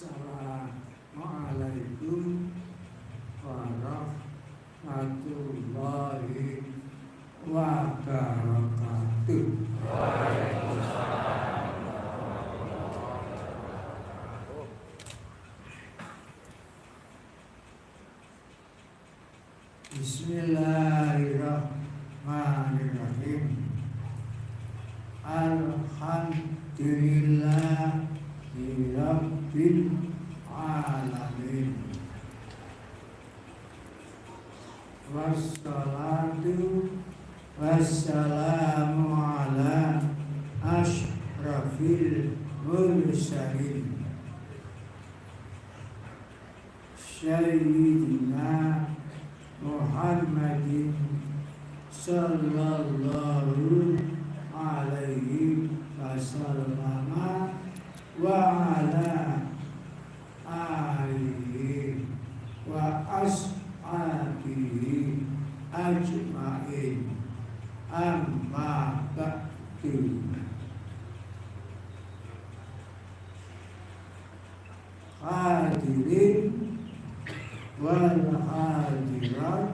Assalamualaikum warahmatullahi wabarakatuh. Bismillahirrahmanirrahim. Alhamdulillahirabbil alamin. Wassalatu wassalamu ala asyrafil mursalin Sayyidina Muhammadin sallallahu alaihi wasallam wa ala alihi wa ashabihi ajma'in, amma ba'du. Hadirin wal hadirat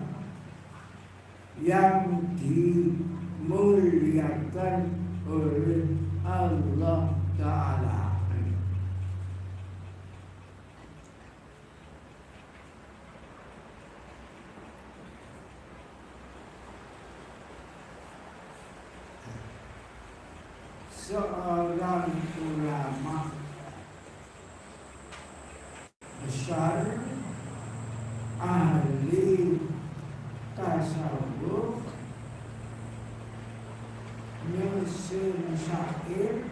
yang dimuliakan oleh Allah Ta'ala. Seorang ulama besar, ahli tasawuf, nyusun syair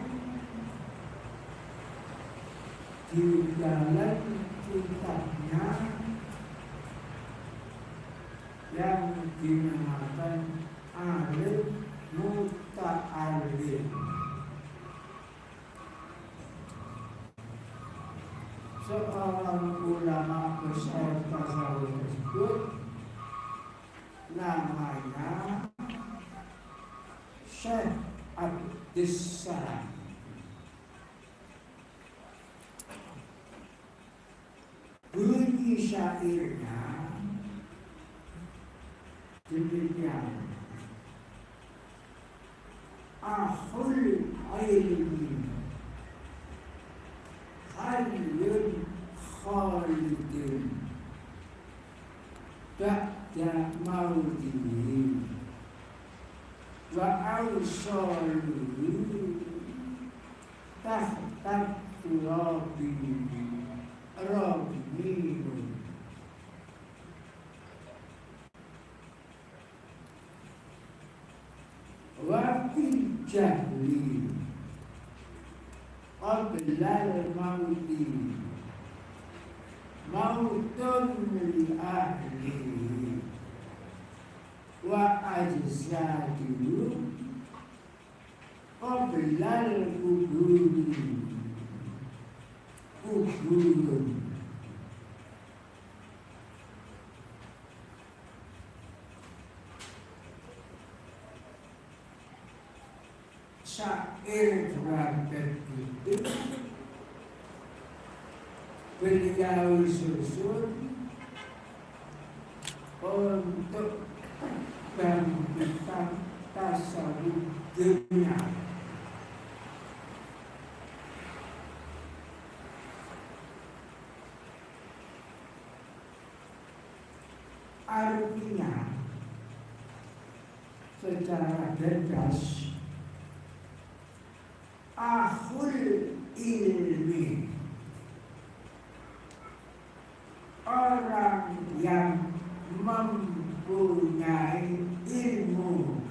di dalam kitabnya yang dinamakan Alif Muta'allim. Seorang ulama besar tasawuf tersebut namanya Syekh Abdussalam. Bunyi syairnya demikian: Akhul ilmi hayyun khalidun ba'da mautihi wa awsaluhu tahta turabi rabbihim. Wa fil jahli qablal mauti mautun li ahlihi wa ajsadihi qablal kuburi kuburun. Syair terakhir itu beliau susun untuk bangkitan tasawuf dunia. Artinya secara bebas, akhul ilmi, orang yang mempunyai ilmu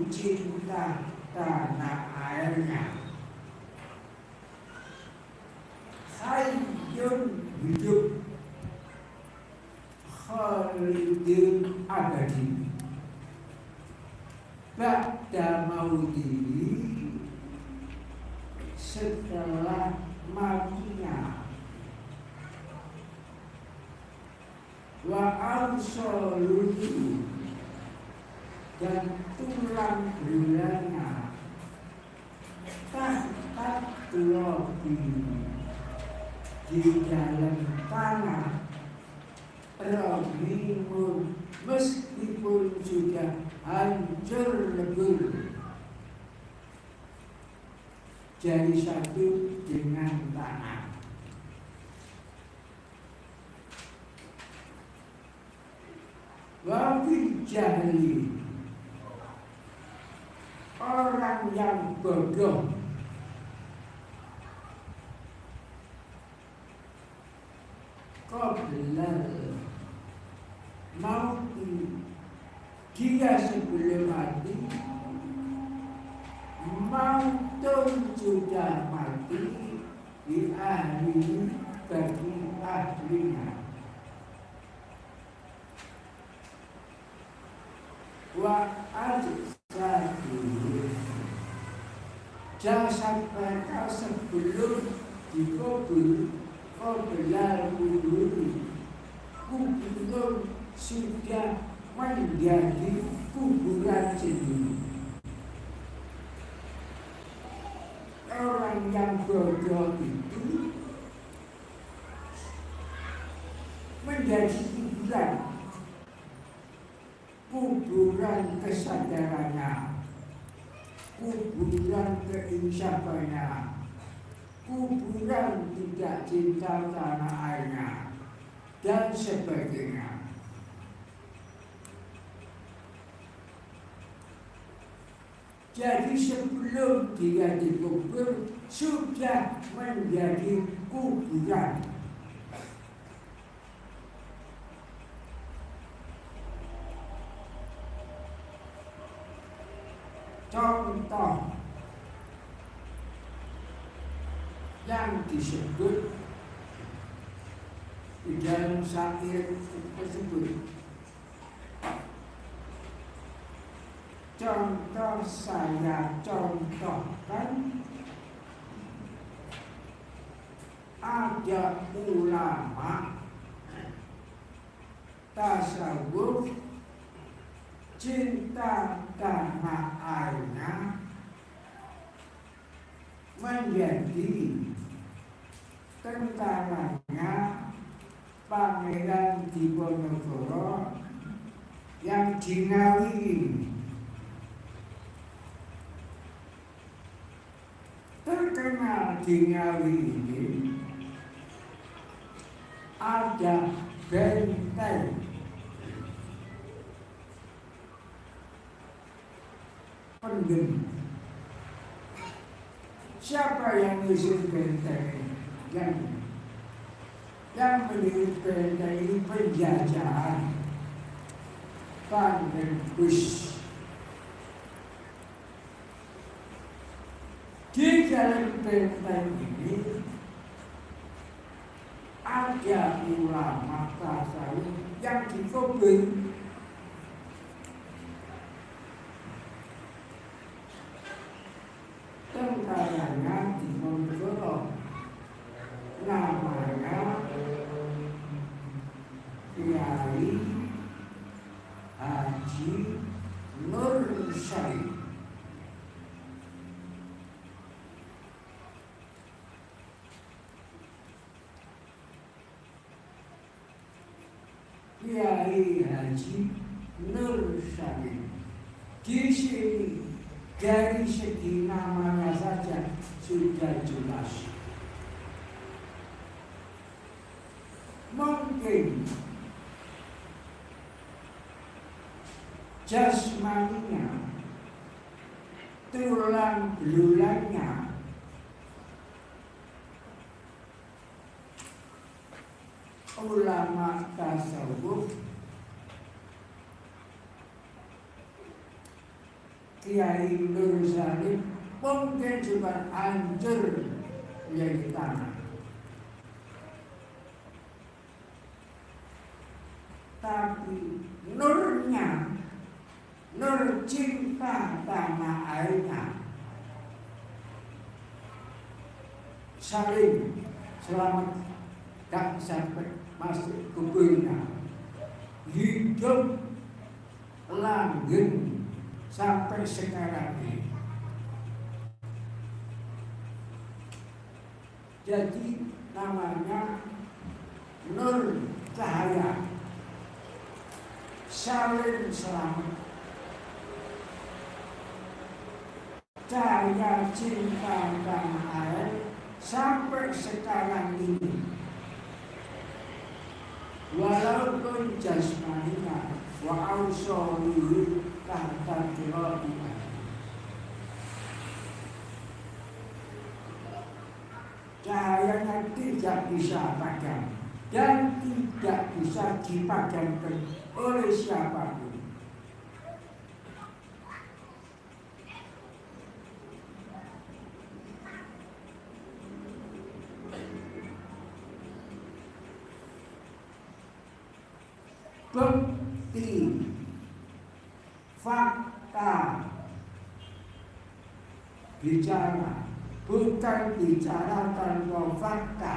cinta tanah airnya, hayyun hidup, khalidun abadi, ba'da mautihi setelah matinya, wa awsaluhu dan tulang belanya tahta Robi di dalam tanah Robi meskipun sudah hancur lebur jadi satu dengan tanah. Wabil jahli, orang yang bodoh, qoblal mauti, dia sebelum mati, mautun sudah mati di ahli bagi ahlinya. Wa ajsadu, jasad mereka sebelum dikubur, qoblal kubur, kubur sudah menjadi kuburan sendiri. Orang yang bodoh itu menjadi kuburan kesadarannya, kuburan keinsafannya, kuburan tidak cinta tanah airnya, dan sebagainya. Jadi sebelum dia dikubur sudah menjadi kuburan. Contoh yang disebut di dalam syair tersebut. Contoh saya contohkan, ada ulama tasawuf cinta tanah airnya menjadi tentaranya Pangeran Diponegoro yang di Ngawi. Terkenal di Ngawi ini ada benteng pendem. Siapa yang ngisi benteng? Yang mendirikan benteng ini penjajahan Pangerbus. Di dalam benteng ini ada ulama tasawuf yang dikubur. Tentaranya Diponegoro, namanya Kiai Haji Nur Syarif. Kiai Haji Nur Syarif. Di sini dari segi namanya saja sudah jelas. Mungkin jasmaninya, tulang belulangnya ulama tasawuf Kiai Nur Syarif mungkin juga hancur menjadi tanah. Tapi nurnya, nur cinta tanah airnya saling selamat, gak sampai masuk kuburnya, hidup langgeng sampai sekarang ini. Jadi namanya Nur Cahaya Salim Selamat, cahaya cinta tanah air sampai sekarang ini. Walaupun jasmaninya wa ausolihi tahta tirabina, cahayanya tidak bisa padam dan tidak bisa dipadamkan oleh siapapun. Bukti, fakta, bicara, bukan bicara tanpa fakta.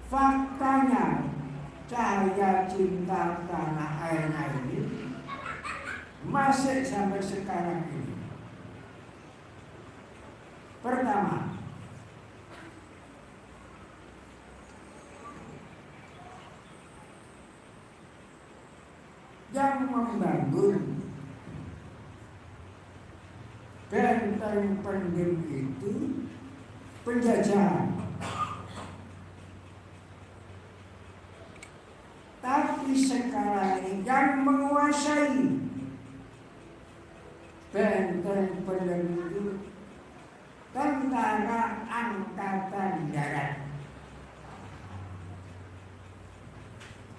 Faktanya cahaya cinta tanah airnya ini masih sampai sekarang ini. Pertama, yang membangun benteng pendem itu penjajahan. Tapi sekarang ini yang menguasai benteng pendem itu Tentara Angkatan Darat.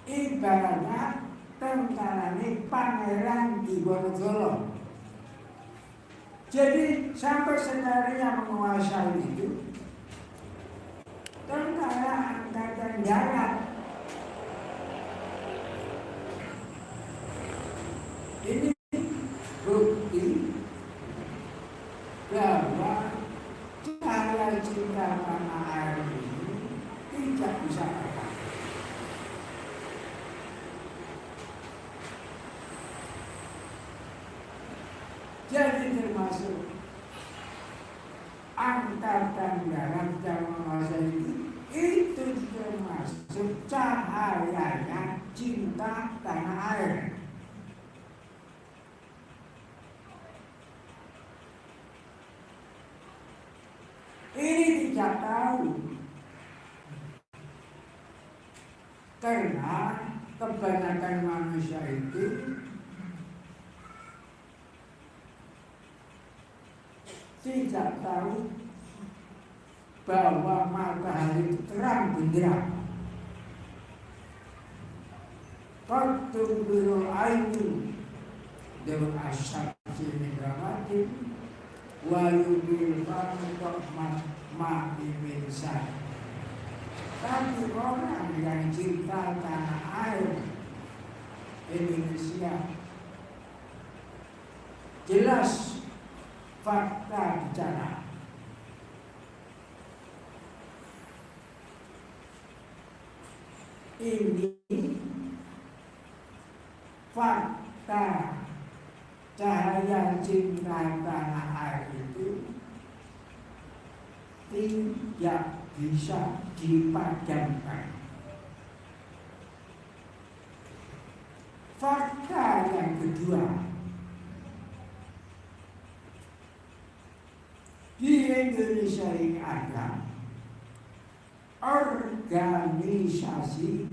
Ibaratnya tentara ini Pangeran Diponegoro. Jadi sampai sekarang yang menguasai itu Tentara Angkatan Darat. Ini bukti bahwa cahaya cinta tanah air ini tidak bisa padam. Jadi termasuk Angkatan Darat yang menguasai itu termasuk cahayanya cinta tanah air. Ini tidak tahu karena kebanyakan manusia itu tidak tahu bahwa matahari terang benderang. Qatubul aini dewa asyad jinegamatin wayubil fantok ma'iminsan. Tapi orang yang cinta tanah air Indonesia jelas fakta bicara. Ini fakta cahaya cinta tanah air itu tidak bisa dipadamkan. Fakta yang kedua, di Indonesia ini ada organisasi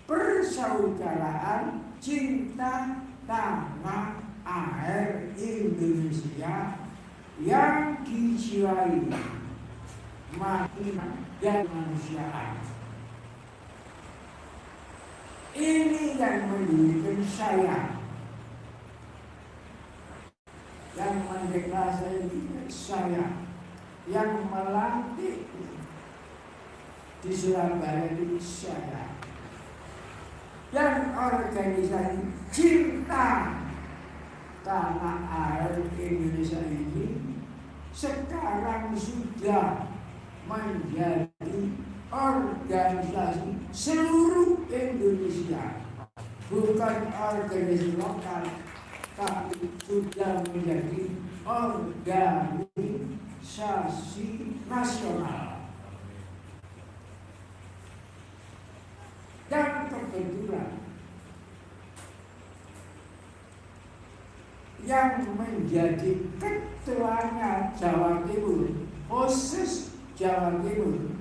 persaudaraan cinta tanah air Indonesia yang dijiwai makna dan kemanusiaan. Ini yang menjadikan saya, yang mendeklarasikan saya, yang melantik di Surabaya ini saya, dan organisasi cinta tanah air Indonesia ini sekarang sudah menjadi organisasi seluruh Indonesia, bukan organisasi lokal, tapi sudah menjadi organisasi organisasi nasional. Dan kebetulan yang menjadi ketuanya Jawa Timur, khusus Jawa Timur,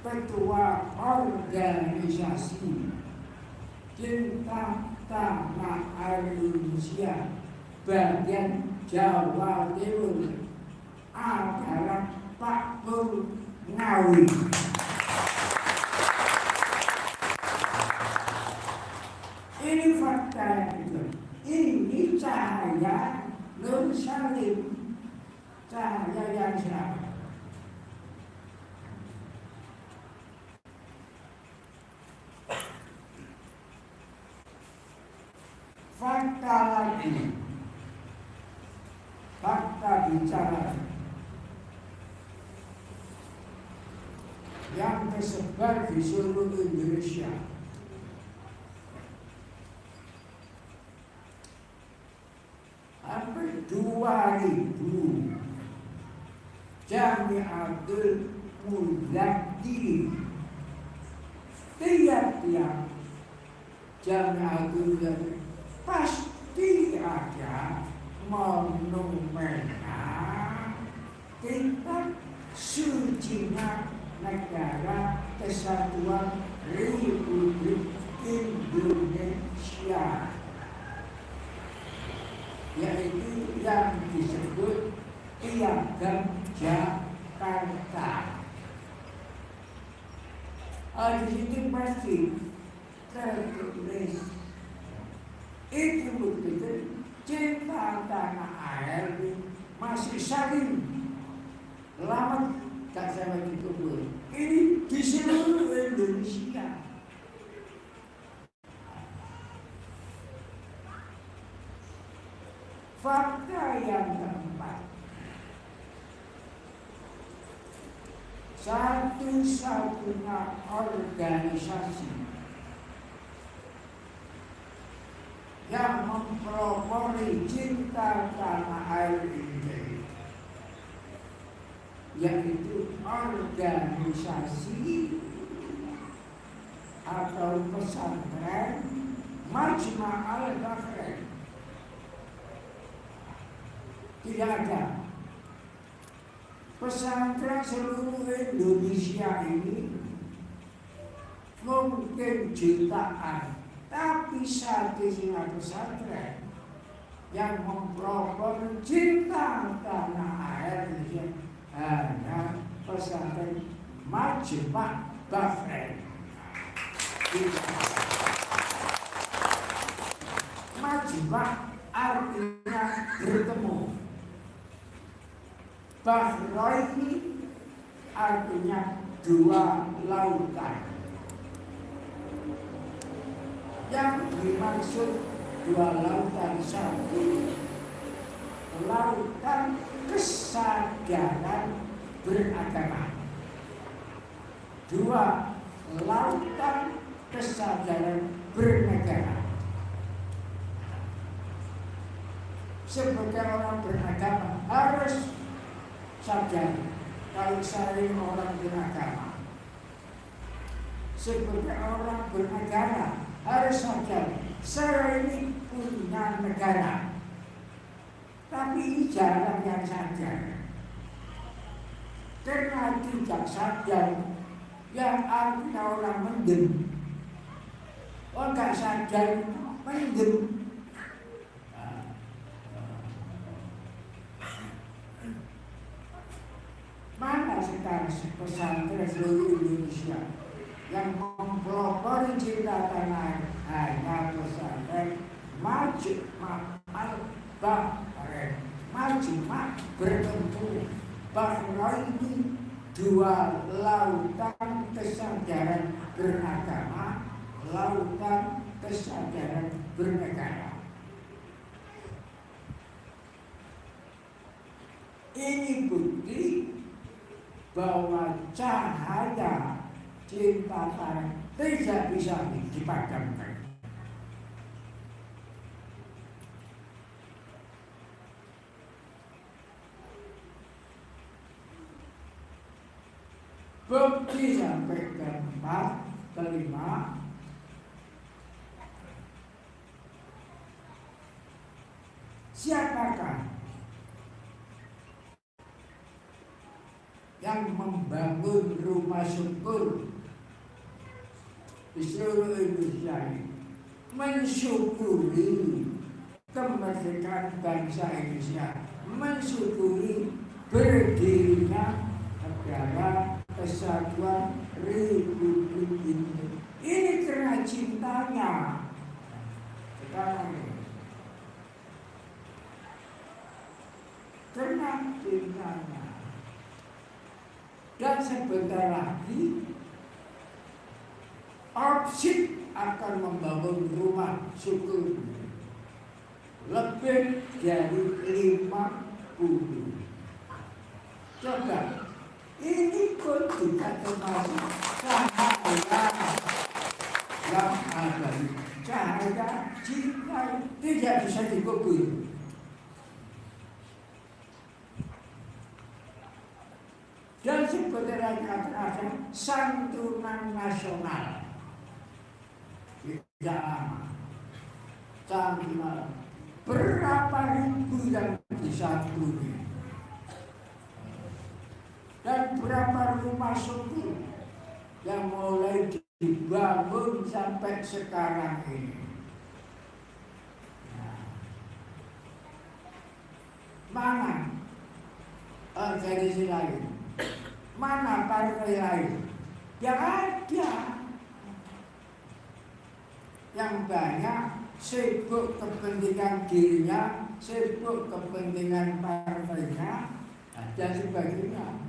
ketua organisasi Cinta Tanah Air Indonesia bagian Jawa Timur adalah Pak Pur Ngawi. Ini fakta yang itu. Ini cahaya Nur Salim, cahaya yang siapa? Fakta lagi, fakta bicara yang tersebar di seluruh Indonesia. Hampir 2000 Jamiatul Mudzakkir, tiap-tiap Jamiatul Mudzakkir pasti ada monumennya kitab sucinya negara Kesatuan Republik Indonesia, yaitu yang disebut Piagam Jakarta. Di situ pasti tertulis itu begitu cinta tanah air masih saling lama tak sampai ditunggu. Ini di seluruh Indonesia. Fakta yang keempat, satu-satunya organisasi yang mempelopori cinta tanah air ini, yaitu organisasi atau pesantren Majma' al-Bahrain. Tidak ada pesantren seluruh Indonesia ini mungkin jutaan, tapi satu-satunya pesantren yang mempelopori cinta tanah air Indonesia hanya pesantren Majma' Bahrain. Majma' artinya bertemu, Bahrain artinya dua lautan. Yang dimaksud dua lautan, satu lautan kesadaran beragama, dua lautan kesadaran bernegara. Sebagai orang beragama harus sadar kalau saya orang beragama. Sebagai orang bernegara harus sadar saya ini punya negara. Tapi ini jarang yang sadar. Karena tidak sadar, yang artinya orang mendem. Orang gak sadar mendem. Mana sekarang pesantren seluruh Indonesia yang mempelopori cinta tanah air? Hanya pesantren Majma' al-Bahrain. Majma' bertemu, Bahrain ini dua lautan kesadaran beragama, lautan kesadaran bernegara. Ini bukti bahwa cahaya cinta tanah tidak bisa dipadamkan. Bukti sampai keempat, kelima, siapakah yang membangun rumah syukur di seluruh Indonesia ini, mensyukuri kemerdekaan bangsa Indonesia, mensyukuri berdirinya negara Kesatuan Republik Indonesia. Ini karena cintanya. Sekarang ini karena cintanya. Dan sebentar lagi Opsip akan membangun rumah syukur lebih dari 50. Coba, ini pun juga termasuk cahaya yang ada. Cahaya cinta tidak bisa dikubur. Dan sebenarnya ada santunan nasional. Tidak lama. Santunan berapa ribu yang disantuni. Dan berapa rumah syukur yang mulai dibangun sampai sekarang ini. Nah, mana organisasi lain? Mana partai lain? Yang ada. Yang banyak sibuk kepentingan dirinya, sibuk kepentingan partainya, dan sebagainya.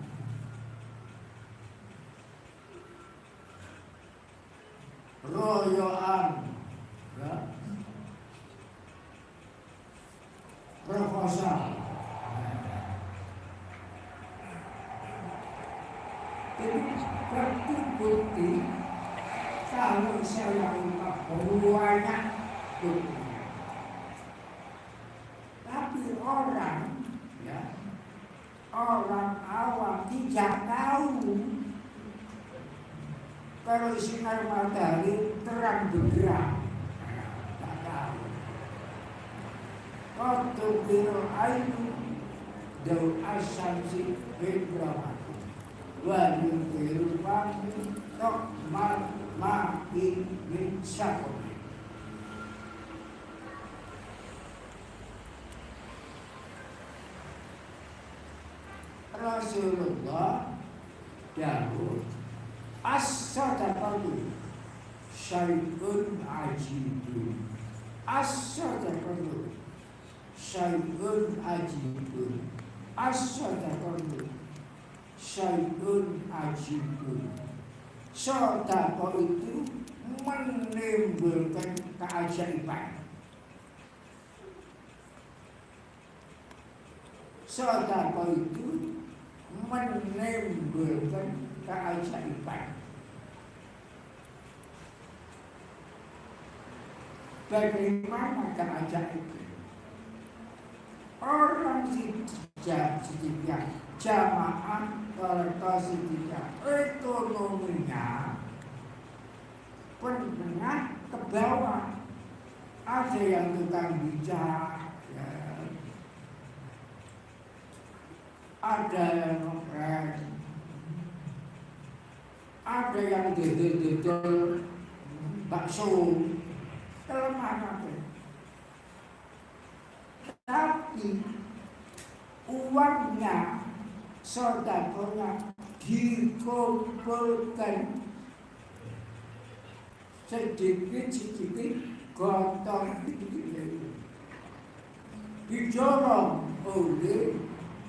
Royoan, ya, proposal. Jadi bukti kalau saya ungkap banyak bukti. Tapi orang, ya, orang awam tidak tahu kalau sinar matahari terang bergerak. Tak tahu. Waktu biru ainu daun asamsi bergerak. Wajib berubah tok makin sakit. Rasulullah dahulu as-sadaqatu syai'un ajibun. As-sadaqatu syai'un ajibun. As-sadaqatu syai'un ajibun. Sedekah itu menimbulkan keajaiban. Sedekah itu menimbulkan keajaiban. Bagaimana keajaiban? Orang sedikit jamaah kalau sedikit ekonominya menengah ke bawah. Ada yang tukang bijak, ya. Ada yang ngepres, ada yang dodol bakso, kelemahan apa? Tapi uangnya, sedekahnya dikumpulkan sedikit-sedikit, gotong didorong oleh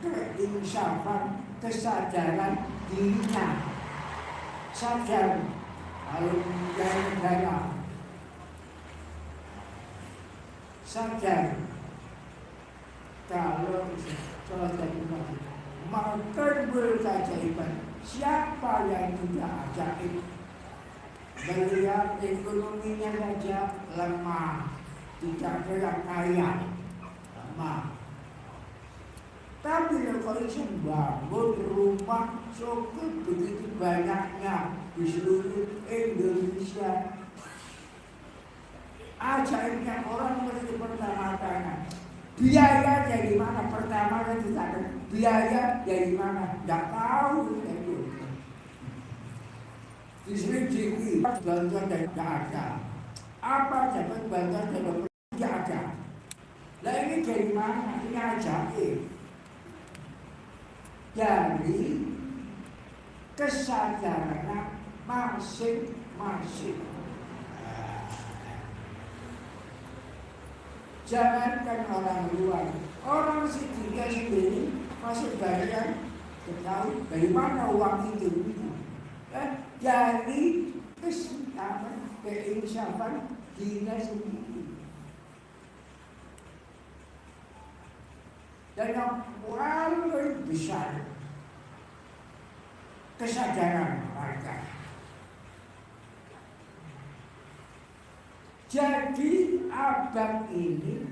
keinsafan, kesadaran dirinya. Sadar kalau menjadi negara, sadar kalau menimbulkan keajaiban. Siapa yang tidak ajaib? Melihat ekonominya saja lemah, tidak ada yang kaya, lemah. Tapi Tapi kalau bangun rumah cukup begitu banyaknya di seluruh Indonesia. Ajaibnya orang mesti pertama-tama biaya dari mana, pertama kan tidak, biaya dari mana, tidak tahu itu. Di sini jadi bantuan dari tidak ada. Apa dapat bantuan dari tidak ada. Nah ini dari mana? Ini ajaib. Dari kesadaran masing-masing. Jangankan orang luar, orang sekitar sendiri masih banyak yang tahu dari mana uang itu. Dari keinsafan diri sendiri. Dan yang paling besar kesadaran warga. Jadi abang ini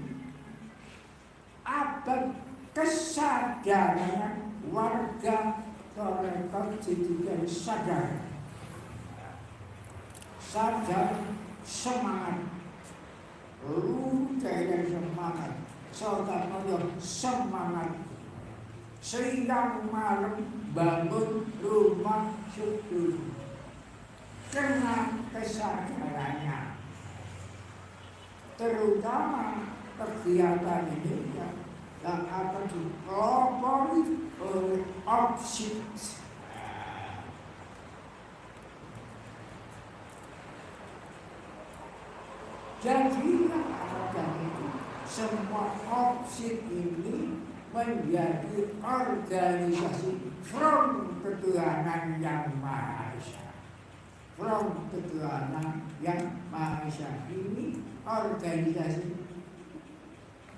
abang kesadaran warga Torekot jadi sadar, semangat, dari semangat, saudara semangat, sehingga malam bangun rumah syukur dengan kesadarannya. Terutama kegiatan ini yang akan dipelopori oleh objek. Jadi ada itu semua objek ini menjadi organisasi from ketuhanan yang Maha Esa. From ketuhanan yang Maha Esa ini organisasi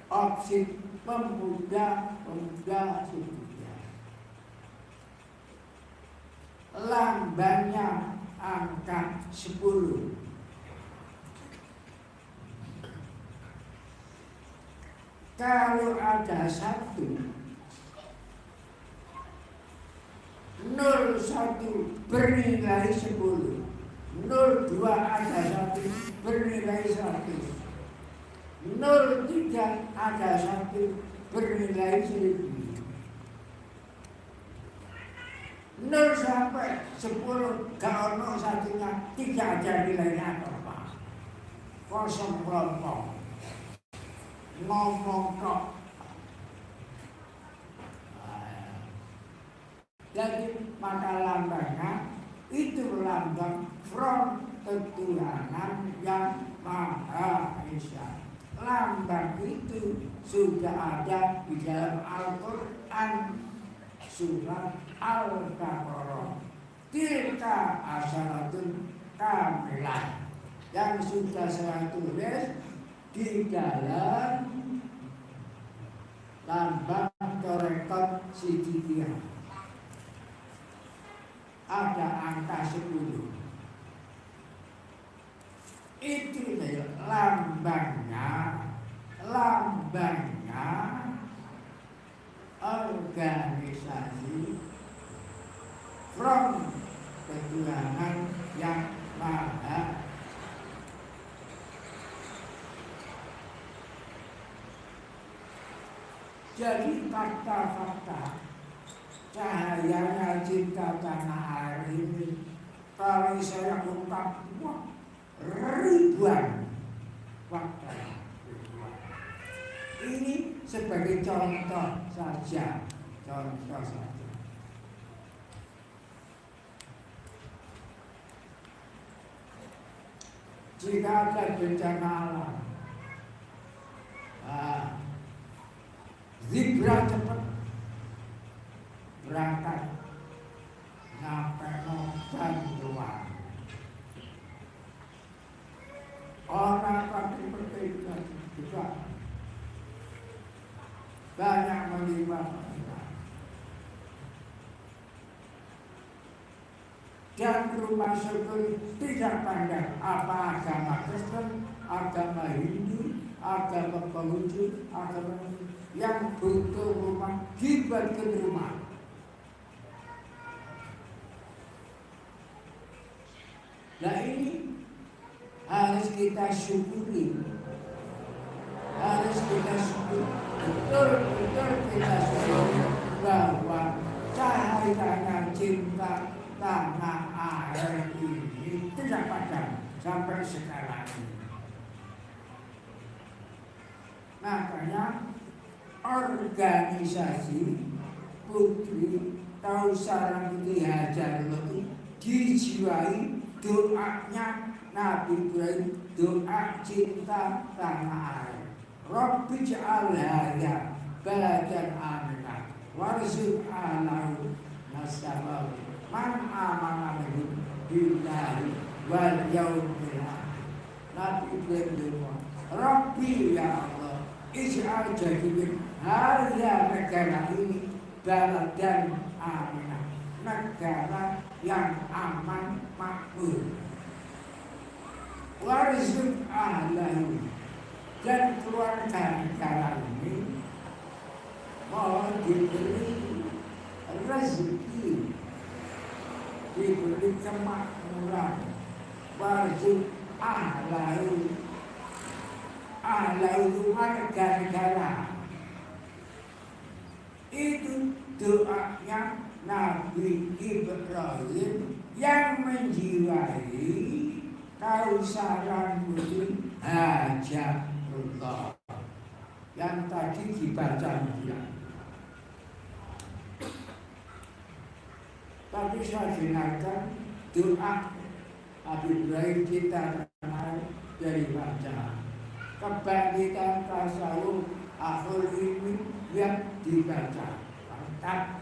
objek pemuda sedunia. Lambangnya angka 10. Kalau ada 1, 01 bernilai 10, 02 ada 1 bernilai 100, 03 ada 1 bernilai 1000, 0 sampai 10 kalau 1-nya tidak ada nilainya apa-apa, kosong kelompok, ngomong kok. Jadi maka lambangnya itu lambang from ketuhanan yang Maha Esa. Lambang itu sudah ada di dalam Al-Quran surat Al-Baqarah. Tilka asyaratun kamilah, yang sudah saya tulis di dalam lambang Torekot Sidikiyah. Ada angka 10. Itu lambangnya organisasi from ketuhanan yang Maha. Jadi fakta-fakta cahayanya cinta tanah air ini kalau saya ungkap ribuan fakta. Ini sebagai contoh saja. Jika ada bencana alam, zebra cepat berangkat sampai bantuan. Orang pakai berbeda juga banyak melibatkan. Dan rumah syukur tidak pandang apa agama Kristen, agama Hindu, agama Konghucu, agama yang butuh rumah gitu. dibuatkan rumah. Nah ini harus kita syukuri, harus kita syukuri, betul-betul kita syukuri bahwa cahaya cinta tanah air ini tidak padam sampai sekarang ini. Makanya organisasi Putri Tausara Putri Hajar itu dijiwai doanya Nabi Ibrahim, doa cinta tanah air. Rabbi ja'al hadza baladan aminan warzuq ahlahu nasabahu man amana billahi wal yaumil akhir. Nabi Ibrahim doa, Rabbi ya Allah, ij'al jadikan hadza negara ini baladan aminan, negara yang aman makmur. Warzuq ahlahu, dan keluarga negara ini mohon diberi rezeki, diberi kemakmuran. Warzuq ahlahu, ahlahu warga negara. Itu doanya Nabi Ibrahim yang menjiwai Kausaran Putri Hajarullah yang tadi dibaca dia. Tapi saya dengarkan doa Nabi Ibrahim kita kenal dari bacaan kebangkitan tasawuf akhir ini yang dibaca lengkap.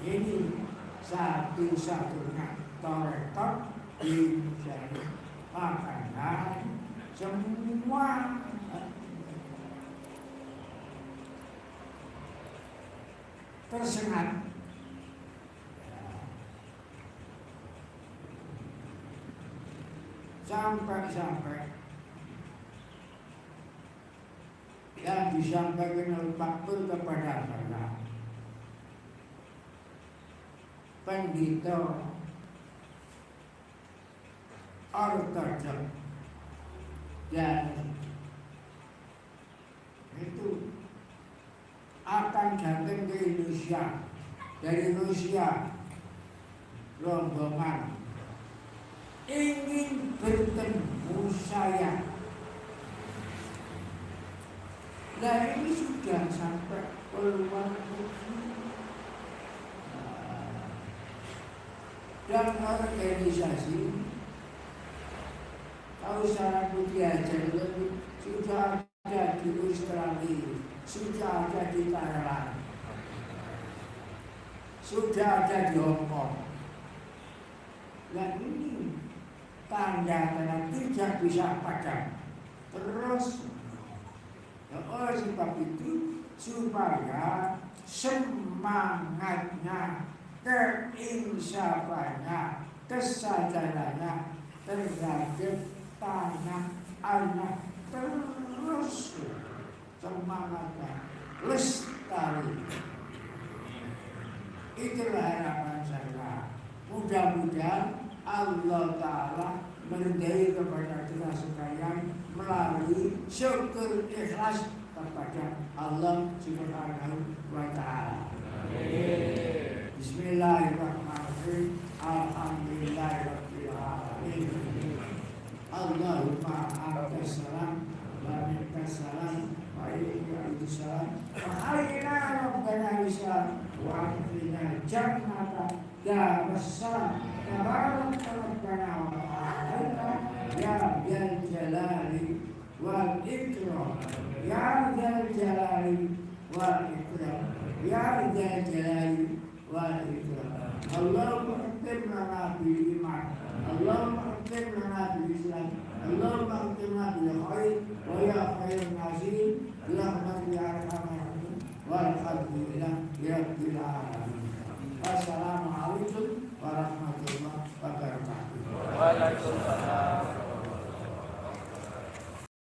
Ini satu-satunya torekot di sini. Makanya semua tersengat. Sampai-sampai yang disampaikan oleh Pak Pur kepada saya, pendeta ortodoks dan itu akan datang ke Indonesia dari Rusia, rombongan ingin bertemu saya. Nah ini sudah sampai keluar negeri. Dan organisasi Kausaran Putri Hajar sudah ada di Australia, sudah ada di Thailand, sudah ada di Hong Kong. Dan ini tanda-tanda tidak bisa padam terus. Oleh sebab itu supaya semangatnya, keinsafannya, kesadarannya terhadap tanah air terus semangatnya lestari. Itulah harapan saya. Mudah-mudahan Allah Ta'ala meridai kepada kita sekalian melalui syukur ikhlas kepada Allah Subhanahu wa Ta'ala. Bismillahirrahmanirrahim. Alhamdulillahirabbil alamin. Allahumma antas salam wa minkas salam wa ilaikal salam. Wa hayyina rabbana bisalam wa atina jannata darussalam. Tabarak rabbana wa ta'ala ya dzal jalali wal ikram. Ya dzal jalali wal ikram. Ya dzal jalali wal ikram. Allahumma akhtim lana bil iman, Allahumma akhtim lana bil islam, Allahumma akhtim lana bil khair wa ya khairun nazim bi rahmatika ya arhamar rahimin walhamdulillahi rabbil alamin. Wassalamualaikum warahmatullahi wabarakatuh. Waalaikumsalam.